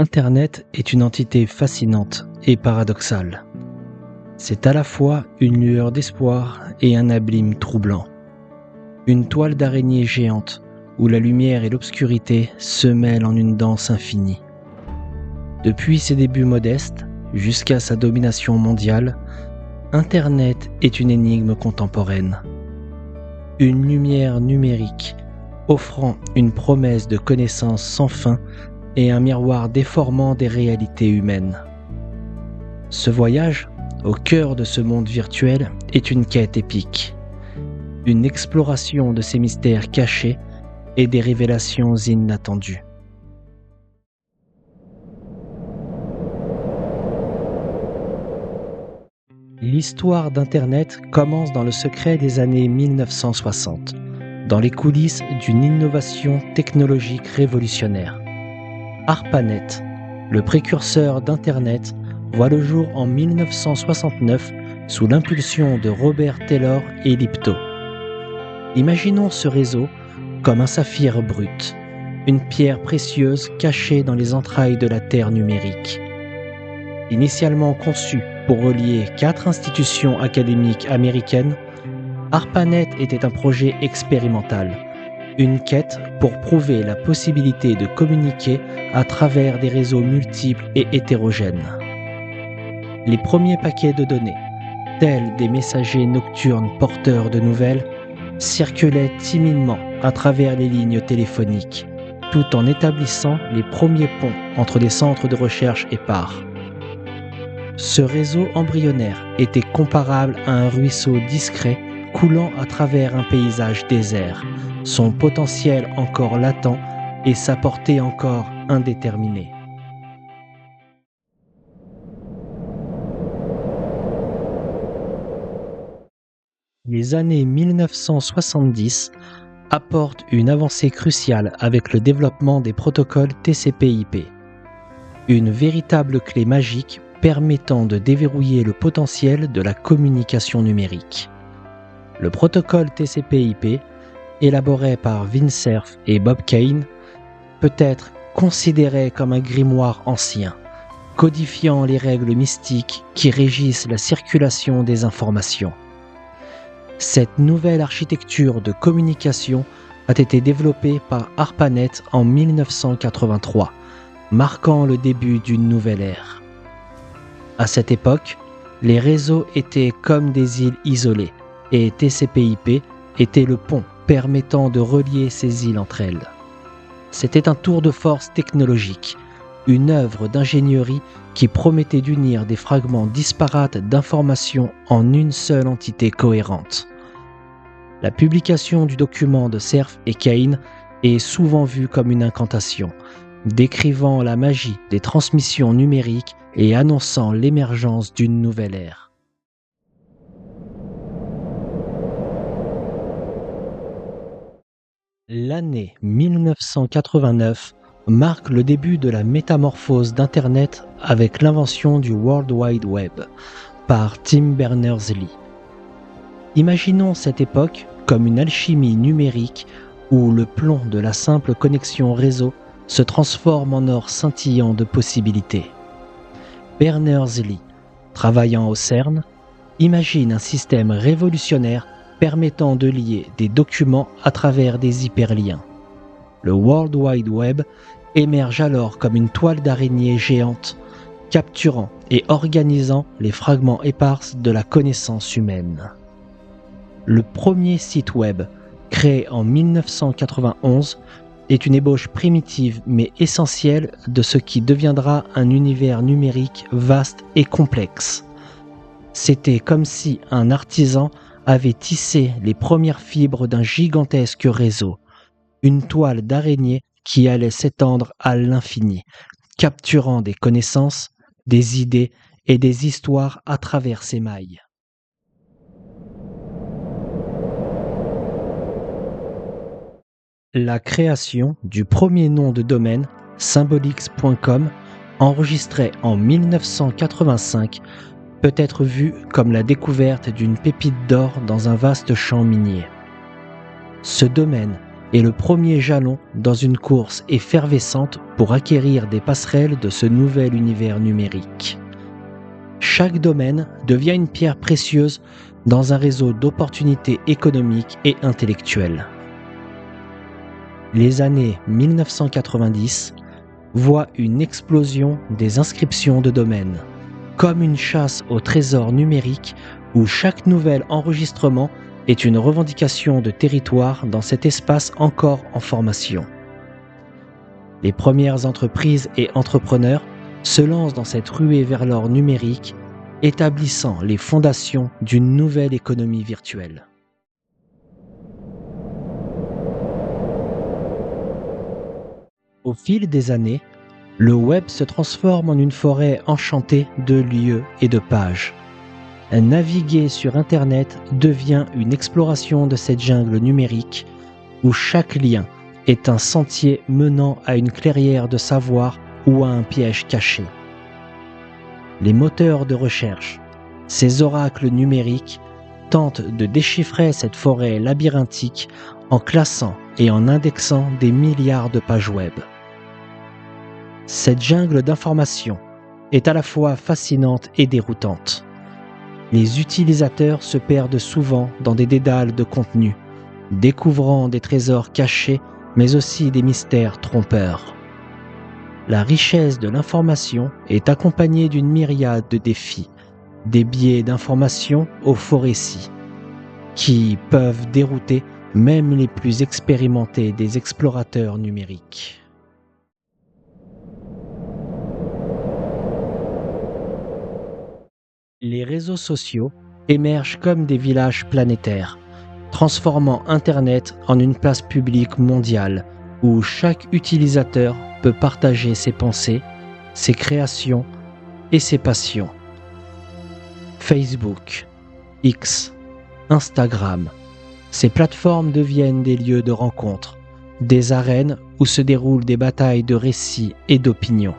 Internet est une entité fascinante et paradoxale. C'est à la fois une lueur d'espoir et un abîme troublant. Une toile d'araignée géante où la lumière et l'obscurité se mêlent en une danse infinie. Depuis ses débuts modestes jusqu'à sa domination mondiale, Internet est une énigme contemporaine. Une lumière numérique offrant une promesse de connaissance sans fin et un miroir déformant des réalités humaines. Ce voyage, au cœur de ce monde virtuel, est une quête épique. Une exploration de ses mystères cachés et des révélations inattendues. L'histoire d'Internet commence dans le secret des années 1960, dans les coulisses d'une innovation technologique révolutionnaire. ARPANET, le précurseur d'Internet, voit le jour en 1969 sous l'impulsion de Robert Taylor et Lipto. Imaginons ce réseau comme un saphir brut, une pierre précieuse cachée dans les entrailles de la Terre numérique. Initialement conçu pour relier 4 institutions académiques américaines, ARPANET était un projet expérimental, une quête pour prouver la possibilité de communiquer à travers des réseaux multiples et hétérogènes. Les premiers paquets de données, tels des messagers nocturnes porteurs de nouvelles, circulaient timidement à travers les lignes téléphoniques, tout en établissant les premiers ponts entre des centres de recherche épars. Ce réseau embryonnaire était comparable à un ruisseau discret coulant à travers un paysage désert, son potentiel encore latent et sa portée encore indéterminée. Les années 1970 apportent une avancée cruciale avec le développement des protocoles TCP/IP, une véritable clé magique permettant de déverrouiller le potentiel de la communication numérique. Le protocole TCP/IP, élaboré par Vint Cerf et Bob Kane, peut être considéré comme un grimoire ancien, codifiant les règles mystiques qui régissent la circulation des informations. Cette nouvelle architecture de communication a été développée par ARPANET en 1983, marquant le début d'une nouvelle ère. À cette époque, les réseaux étaient comme des îles isolées et TCP/IP était le pont permettant de relier ces îles entre elles. C'était un tour de force technologique, une œuvre d'ingénierie qui promettait d'unir des fragments disparates d'informations en une seule entité cohérente. La publication du document de Cerf et Kane est souvent vue comme une incantation, décrivant la magie des transmissions numériques et annonçant l'émergence d'une nouvelle ère. L'année 1989 marque le début de la métamorphose d'Internet avec l'invention du World Wide Web par Tim Berners-Lee. Imaginons cette époque comme une alchimie numérique où le plomb de la simple connexion réseau se transforme en or scintillant de possibilités. Berners-Lee, travaillant au CERN, imagine un système révolutionnaire permettant de lier des documents à travers des hyperliens. Le World Wide Web émerge alors comme une toile d'araignée géante, capturant et organisant les fragments épars de la connaissance humaine. Le premier site web, créé en 1991, est une ébauche primitive mais essentielle de ce qui deviendra un univers numérique vaste et complexe. C'était comme si un artisan avait tissé les premières fibres d'un gigantesque réseau, une toile d'araignée qui allait s'étendre à l'infini, capturant des connaissances, des idées et des histoires à travers ses mailles. La création du premier nom de domaine, Symbolics.com, enregistré en 1985, peut être vue comme la découverte d'une pépite d'or dans un vaste champ minier. Ce domaine est le premier jalon dans une course effervescente pour acquérir des passerelles de ce nouvel univers numérique. Chaque domaine devient une pierre précieuse dans un réseau d'opportunités économiques et intellectuelles. Les années 1990 voient une explosion des inscriptions de domaines, comme une chasse au trésor numérique où chaque nouvel enregistrement est une revendication de territoire dans cet espace encore en formation. Les premières entreprises et entrepreneurs se lancent dans cette ruée vers l'or numérique, établissant les fondations d'une nouvelle économie virtuelle. Au fil des années, le web se transforme en une forêt enchantée de lieux et de pages. Naviguer sur Internet devient une exploration de cette jungle numérique où chaque lien est un sentier menant à une clairière de savoir ou à un piège caché. Les moteurs de recherche, ces oracles numériques, tentent de déchiffrer cette forêt labyrinthique en classant et en indexant des milliards de pages web. Cette jungle d'informations est à la fois fascinante et déroutante. Les utilisateurs se perdent souvent dans des dédales de contenu, découvrant des trésors cachés, mais aussi des mystères trompeurs. La richesse de l'information est accompagnée d'une myriade de défis, des biais d'information aux faux récits, qui peuvent dérouter même les plus expérimentés des explorateurs numériques. Les réseaux sociaux émergent comme des villages planétaires, transformant Internet en une place publique mondiale où chaque utilisateur peut partager ses pensées, ses créations et ses passions. Facebook, X, Instagram, ces plateformes deviennent des lieux de rencontre, des arènes où se déroulent des batailles de récits et d'opinions.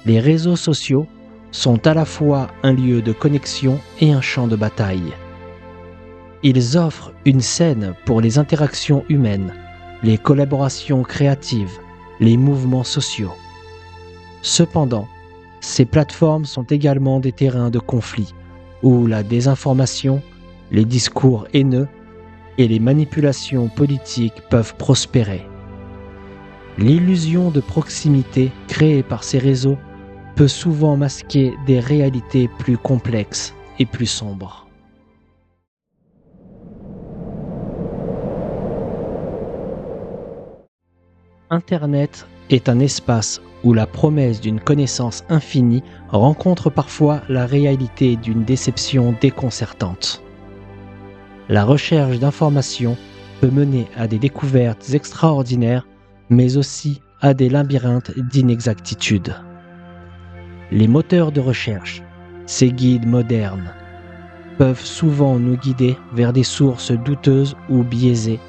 Les réseaux sociaux sont à la fois un lieu de connexion et un champ de bataille. Ils offrent une scène pour les interactions humaines, les collaborations créatives, les mouvements sociaux. Cependant, ces plateformes sont également des terrains de conflit, où la désinformation, les discours haineux et les manipulations politiques peuvent prospérer. L'illusion de proximité créée par ces réseaux peut souvent masquer des réalités plus complexes et plus sombres. Internet est un espace où la promesse d'une connaissance infinie rencontre parfois la réalité d'une déception déconcertante. La recherche d'informations peut mener à des découvertes extraordinaires, mais aussi à des labyrinthes d'inexactitudes. Les moteurs de recherche, ces guides modernes, peuvent souvent nous guider vers des sources douteuses ou biaisées,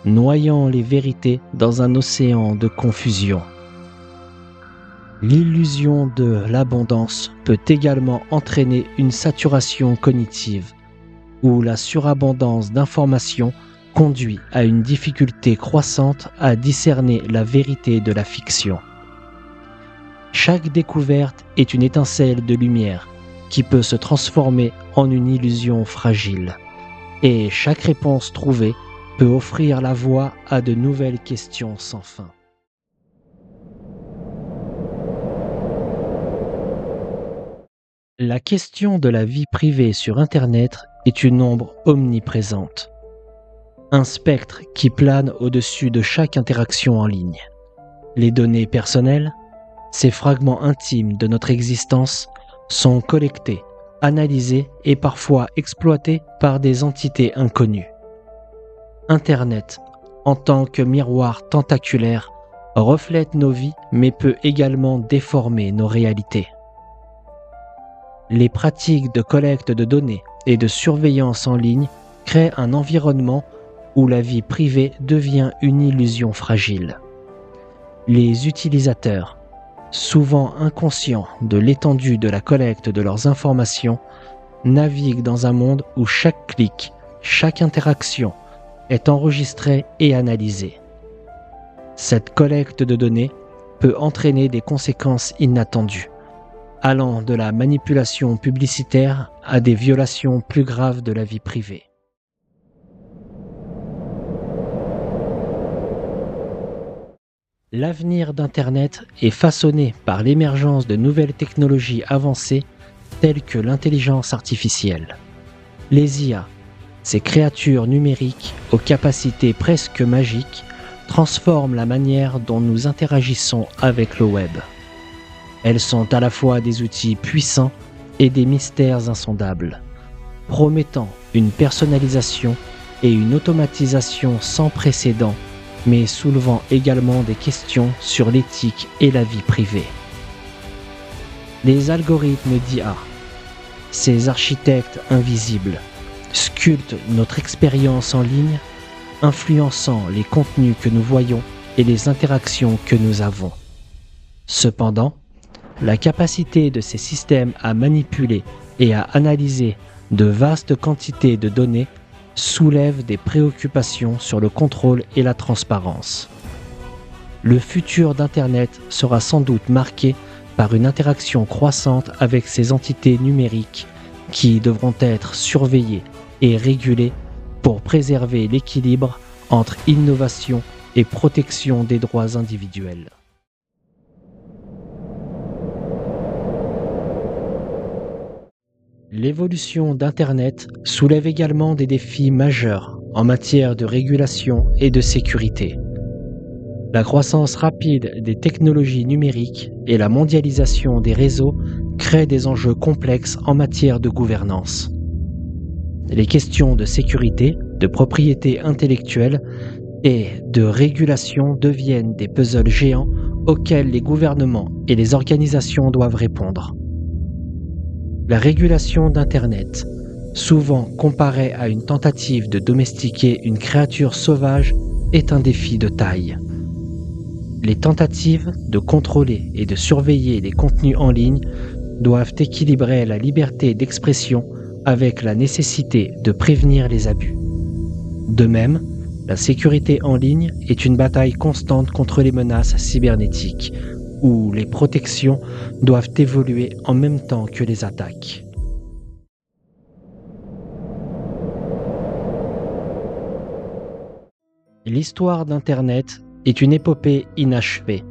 noyant les vérités dans un océan de confusion. L'illusion de l'abondance peut également entraîner une saturation cognitive, où la surabondance d'informations conduit à une difficulté croissante à discerner la vérité de la fiction. Chaque découverte est une étincelle de lumière qui peut se transformer en une illusion fragile, et chaque réponse trouvée peut offrir la voie à de nouvelles questions sans fin. La question de la vie privée sur Internet est une ombre omniprésente, un spectre qui plane au-dessus de chaque interaction en ligne. Les données personnelles, ces fragments intimes de notre existence, sont collectés, analysés et parfois exploités par des entités inconnues. Internet, en tant que miroir tentaculaire, reflète nos vies mais peut également déformer nos réalités. Les pratiques de collecte de données et de surveillance en ligne créent un environnement où la vie privée devient une illusion fragile. Les utilisateurs, souvent inconscients de l'étendue de la collecte de leurs informations, naviguent dans un monde où chaque clic, chaque interaction est enregistrée et analysée. Cette collecte de données peut entraîner des conséquences inattendues, allant de la manipulation publicitaire à des violations plus graves de la vie privée. L'avenir d'Internet est façonné par l'émergence de nouvelles technologies avancées telles que l'intelligence artificielle. Les IA, ces créatures numériques aux capacités presque magiques, transforment la manière dont nous interagissons avec le web. Elles sont à la fois des outils puissants et des mystères insondables, promettant une personnalisation et une automatisation sans précédent, mais soulevant également des questions sur l'éthique et la vie privée. Les algorithmes d'IA, ces architectes invisibles, sculptent notre expérience en ligne, influençant les contenus que nous voyons et les interactions que nous avons. Cependant, la capacité de ces systèmes à manipuler et à analyser de vastes quantités de données soulève des préoccupations sur le contrôle et la transparence. Le futur d'Internet sera sans doute marqué par une interaction croissante avec ces entités numériques qui devront être surveillées et régulées pour préserver l'équilibre entre innovation et protection des droits individuels. L'évolution d'Internet soulève également des défis majeurs en matière de régulation et de sécurité. La croissance rapide des technologies numériques et la mondialisation des réseaux créent des enjeux complexes en matière de gouvernance. Les questions de sécurité, de propriété intellectuelle et de régulation deviennent des puzzles géants auxquels les gouvernements et les organisations doivent répondre. La régulation d'Internet, souvent comparée à une tentative de domestiquer une créature sauvage, est un défi de taille. Les tentatives de contrôler et de surveiller les contenus en ligne doivent équilibrer la liberté d'expression avec la nécessité de prévenir les abus. De même, la sécurité en ligne est une bataille constante contre les menaces cybernétiques, où les protections doivent évoluer en même temps que les attaques. L'histoire d'Internet est une épopée inachevée,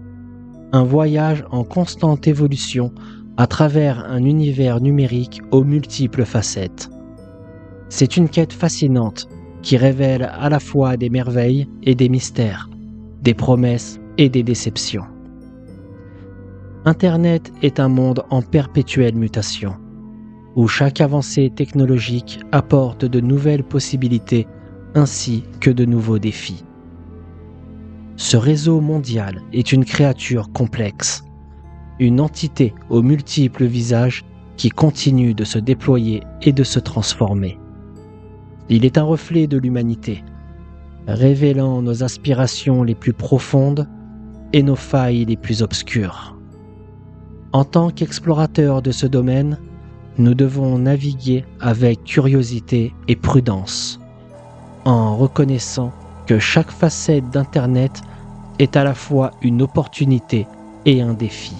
un voyage en constante évolution à travers un univers numérique aux multiples facettes. C'est une quête fascinante qui révèle à la fois des merveilles et des mystères, des promesses et des déceptions. Internet est un monde en perpétuelle mutation, où chaque avancée technologique apporte de nouvelles possibilités ainsi que de nouveaux défis. Ce réseau mondial est une créature complexe, une entité aux multiples visages qui continue de se déployer et de se transformer. Il est un reflet de l'humanité, révélant nos aspirations les plus profondes et nos failles les plus obscures. En tant qu'explorateurs de ce domaine, nous devons naviguer avec curiosité et prudence, en reconnaissant que chaque facette d'Internet est à la fois une opportunité et un défi.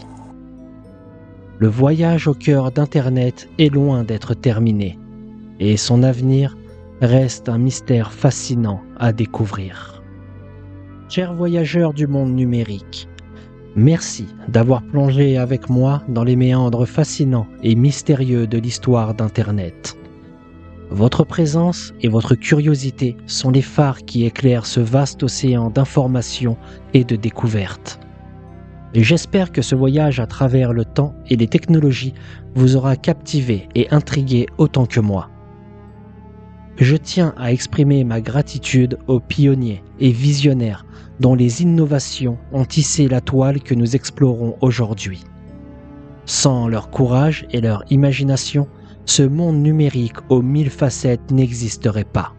Le voyage au cœur d'Internet est loin d'être terminé, et son avenir reste un mystère fascinant à découvrir. Chers voyageurs du monde numérique, merci d'avoir plongé avec moi dans les méandres fascinants et mystérieux de l'histoire d'Internet. Votre présence et votre curiosité sont les phares qui éclairent ce vaste océan d'informations et de découvertes. Et j'espère que ce voyage à travers le temps et les technologies vous aura captivé et intrigué autant que moi. Je tiens à exprimer ma gratitude aux pionniers et visionnaires dont les innovations ont tissé la toile que nous explorons aujourd'hui. Sans leur courage et leur imagination, ce monde numérique aux 1000 facettes n'existerait pas.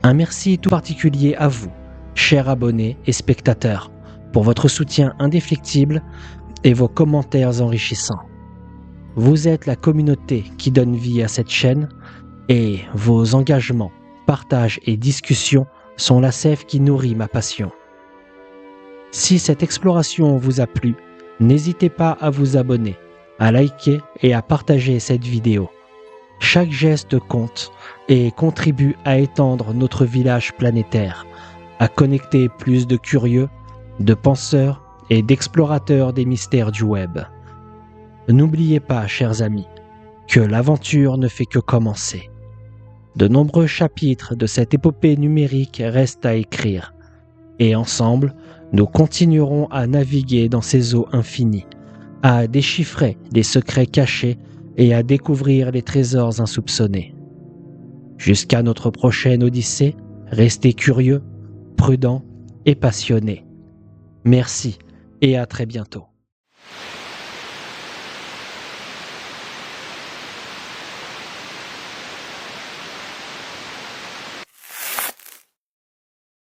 Un merci tout particulier à vous, chers abonnés et spectateurs, pour votre soutien indéfectible et vos commentaires enrichissants. Vous êtes la communauté qui donne vie à cette chaîne et vos engagements partage et discussion sont la sève qui nourrit ma passion. Si cette exploration vous a plu, n'hésitez pas à vous abonner, à liker et à partager cette vidéo. Chaque geste compte et contribue à étendre notre village planétaire, à connecter plus de curieux, de penseurs et d'explorateurs des mystères du web. N'oubliez pas, chers amis, que l'aventure ne fait que commencer. De nombreux chapitres de cette épopée numérique restent à écrire, et ensemble, nous continuerons à naviguer dans ces eaux infinies, à déchiffrer les secrets cachés et à découvrir les trésors insoupçonnés. Jusqu'à notre prochaine odyssée, restez curieux, prudents et passionnés. Merci et à très bientôt.